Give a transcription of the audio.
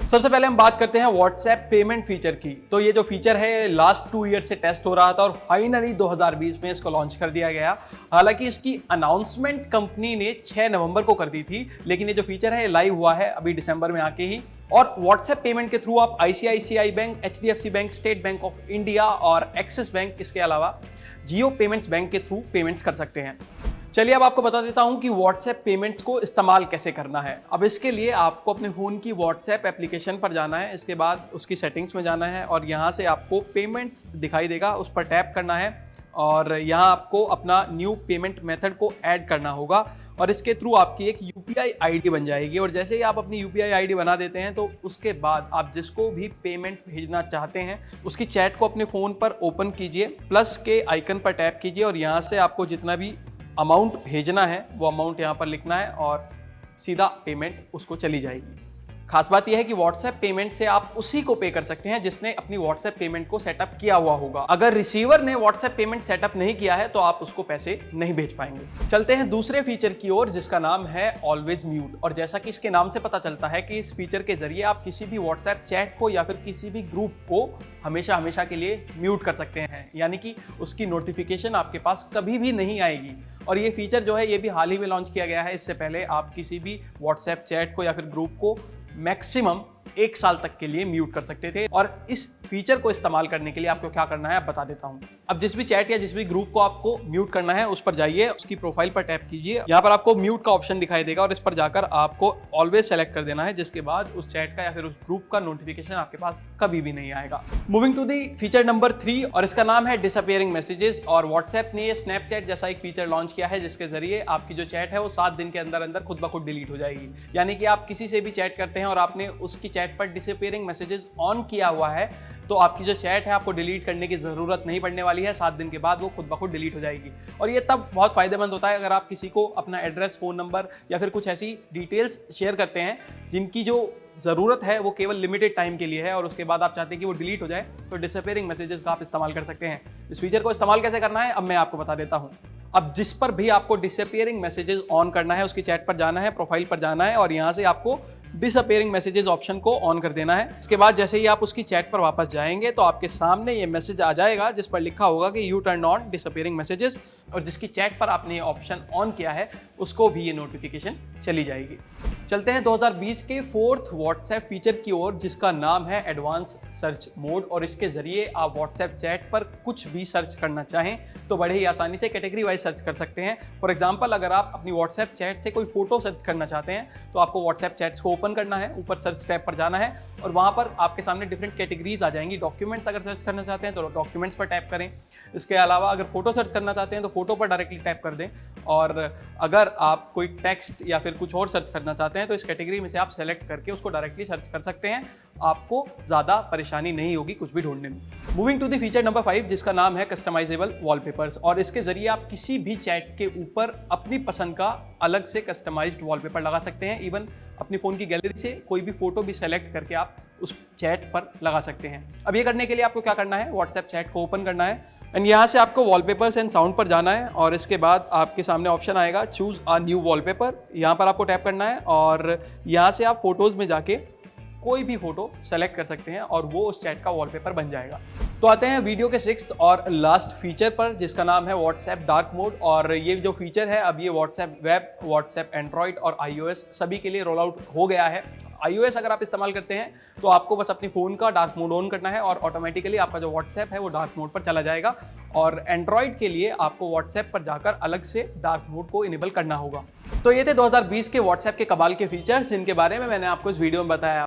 सबसे पहले हम बात करते हैं व्हाट्सएप पेमेंट फीचर की। तो ये जो फीचर है लास्ट 2 ईयर से टेस्ट हो रहा था और फाइनली 2020 में इसको लॉन्च कर दिया गया। हालांकि इसकी अनाउंसमेंट कंपनी ने 6 नवंबर को कर दी थी, लेकिन ये जो फीचर है लाइव हुआ है अभी दिसंबर में आके ही। और व्हाट्सएप पेमेंट के थ्रू आप ICICI bank, HDFC bank, state bank of India और एक्सिस बैंक, इसके अलावा जियो पेमेंट्स बैंक के थ्रू पेमेंट्स कर सकते हैं। चलिए अब आपको बता देता हूं कि व्हाट्सएप पेमेंट्स को इस्तेमाल कैसे करना है। अब इसके लिए आपको अपने फ़ोन की व्हाट्सएप एप्लीकेशन पर जाना है, इसके बाद उसकी सेटिंग्स में जाना है और यहाँ से आपको पेमेंट्स दिखाई देगा, उस पर टैप करना है और यहाँ आपको अपना न्यू पेमेंट मेथड को ऐड करना होगा और इसके थ्रू आपकी एक UPI ID बन जाएगी। और जैसे ही आप अपनी UPI ID बना देते हैं तो उसके बाद आप जिसको भी पेमेंट भेजना चाहते हैं उसकी चैट को अपने फ़ोन पर ओपन कीजिए, प्लस के आइकन पर टैप कीजिए और यहाँ से आपको जितना भी अमाउंट भेजना है वो अमाउंट यहाँ पर लिखना है और सीधा पेमेंट उसको चली जाएगी। खास बात यह है कि व्हाट्सएप पेमेंट से आप उसी को पे कर सकते हैं जिसने अपनी व्हाट्सएप पेमेंट को सेटअप किया हुआ होगा। अगर रिसीवर ने व्हाट्सएप पेमेंट सेटअप नहीं किया है तो आप उसको पैसे नहीं भेज पाएंगे। चलते हैं दूसरे फीचर की ओर जिसका नाम है ऑलवेज म्यूट। और जैसा कि इसके नाम से पता चलता है कि इस फीचर के जरिए आप किसी भी व्हाट्सएप चैट को या फिर किसी भी ग्रुप को हमेशा के लिए म्यूट कर सकते हैं, यानी कि उसकी नोटिफिकेशन आपके पास कभी भी नहीं आएगी। और ये फीचर जो है ये भी हाल ही में लॉन्च किया गया है। इससे पहले आप किसी भी व्हाट्सएप चैट को या फिर ग्रुप को मैक्सिमम 1 साल तक के लिए म्यूट कर सकते थे। और इस फीचर को इस्तेमाल करने के लिए आपको क्या करना है आप बता देता हूं। अब जिस भी चैट या जिस भी ग्रुप को आपको म्यूट करना है उस पर जाइए, उसकी प्रोफाइल पर टैप कीजिए, यहाँ पर आपको म्यूट का ऑप्शन दिखाई देगा और इस पर जाकर आपको ऑलवेज सेलेक्ट कर देना है, जिसके बाद उस चैट का या फिर उस ग्रुप का नोटिफिकेशन आपके पास कभी भी नहीं आएगा। Moving to the feature number 3 और इसका नाम है डिसअपीयरिंग मैसेजेस। और व्हाट्सएप ने स्नैपचैट जैसा एक फीचर लॉन्च किया है जिसके जरिए आपकी जो चैट है वो 7 दिन के अंदर अंदर खुद ब खुद डिलीट हो जाएगी। यानी कि आप किसी से भी चैट करते हैं और आपने उसकी चैट पर डिसअपीयरिंग मैसेजेस ऑन किया हुआ है तो आपकी जो चैट है आपको डिलीट करने की ज़रूरत नहीं पड़ने वाली है। 7 दिन के बाद वो खुद ब खुद डिलीट हो जाएगी। और ये तब बहुत फ़ायदेमंद होता है अगर आप किसी को अपना एड्रेस, फ़ोन नंबर या फिर कुछ ऐसी डिटेल्स शेयर करते हैं जिनकी जो ज़रूरत है वो केवल लिमिटेड टाइम के लिए है और उसके बाद आप चाहते हैं कि वो डिलीट हो जाए, तो डिसअपीयरिंग मैसेजेस का आप इस्तेमाल कर सकते हैं। इस फीचर को इस्तेमाल कैसे करना है अब मैं आपको बता देता हूँ। अब जिस पर भी आपको डिसअपीयरिंग मैसेजेस ऑन करना है उसकी चैट पर जाना है, प्रोफाइल पर जाना है और यहाँ से आपको डिसअपीयरिंग मैसेजेस ऑप्शन को ऑन कर देना है। इसके बाद जैसे ही आप उसकी चैट पर वापस जाएंगे तो आपके सामने ये मैसेज आ जाएगा जिस पर लिखा होगा कि U turn on disappearing messages, और जिसकी चैट पर आपने ये ऑप्शन ऑन किया है उसको भी ये नोटिफिकेशन चली जाएगी। चलते हैं 2020 के 4th व्हाट्सएप फीचर की ओर जिसका नाम है एडवांस सर्च मोड। और इसके जरिए आप व्हाट्सएप चैट पर कुछ भी सर्च करना चाहें तो बड़े ही आसानी से कैटेगरी वाइज सर्च कर सकते हैं। फॉर एग्जांपल अगर आप अपनी व्हाट्सएप चैट से कोई फोटो सर्च करना चाहते हैं तो आपको व्हाट्सएप चैट्स को ओपन करना है, ऊपर सर्च टैब पर जाना है और वहां पर आपके सामने डिफरेंट कैटेगरीज आ जाएंगी। डॉक्यूमेंट्स अगर सर्च करना चाहते हैं तो डॉक्यूमेंट्स पर टैप करें। इसके अलावा अगर फोटो सर्च करना चाहते हैं तो फोटो पर डायरेक्टली टैप कर दें। और अगर आप कोई टेक्स्ट या फिर कुछ और सर्च करना चाहते हैं तो इस कैटेगरी में से आप सेलेक्ट करके उसको डायरेक्टली सर्च कर सकते हैं। आपको ज़्यादा परेशानी नहीं होगी कुछ भी ढूंढने में। Moving to the feature number 5 जिसका नाम है कस्टमाइजेबल वॉलपेपर्स। और इसके जरिए आप किसी भी चैट के ऊपर अपनी पसंद का अलग से कस्टमाइज्ड वॉलपेपर लगा सकते हैं। इवन अपनी फ़ोन की गैलरी से कोई भी फोटो भी सेलेक्ट करके आप उस चैट पर लगा सकते हैं। अब ये करने के लिए आपको क्या करना है, व्हाट्सएप चैट को ओपन करना है एंड यहाँ से आपको वॉलपेपर्स एंड साउंड पर जाना है और इसके बाद आपके सामने ऑप्शन आएगा चूज अ न्यू वॉलपेपर। यहाँ पर आपको टैप करना है और यहाँ से आप फोटोज़ में जाके कोई भी फोटो सेलेक्ट कर सकते हैं और वो उस चैट का वॉलपेपर बन जाएगा। तो आते हैं वीडियो के 6th और लास्ट फीचर पर जिसका नाम है व्हाट्सएप डार्क मोड। और ये जो फीचर है अब ये व्हाट्सएप वेब, व्हाट्सएप एंड्रॉइड और iOS सभी के लिए रोल आउट हो गया है। iOS अगर आप इस्तेमाल करते हैं तो आपको बस अपनी फ़ोन का डार्क मोड ऑन करना है और ऑटोमेटिकली आपका जो व्हाट्सएप है वो डार्क मोड पर चला जाएगा। और एंड्रॉइड के लिए आपको व्हाट्सएप पर जाकर अलग से डार्क मोड को इनेबल करना होगा। तो ये थे 2020 के व्हाट्सएप के कमाल के फीचर्स जिनके बारे में मैंने आपको इस वीडियो में बताया।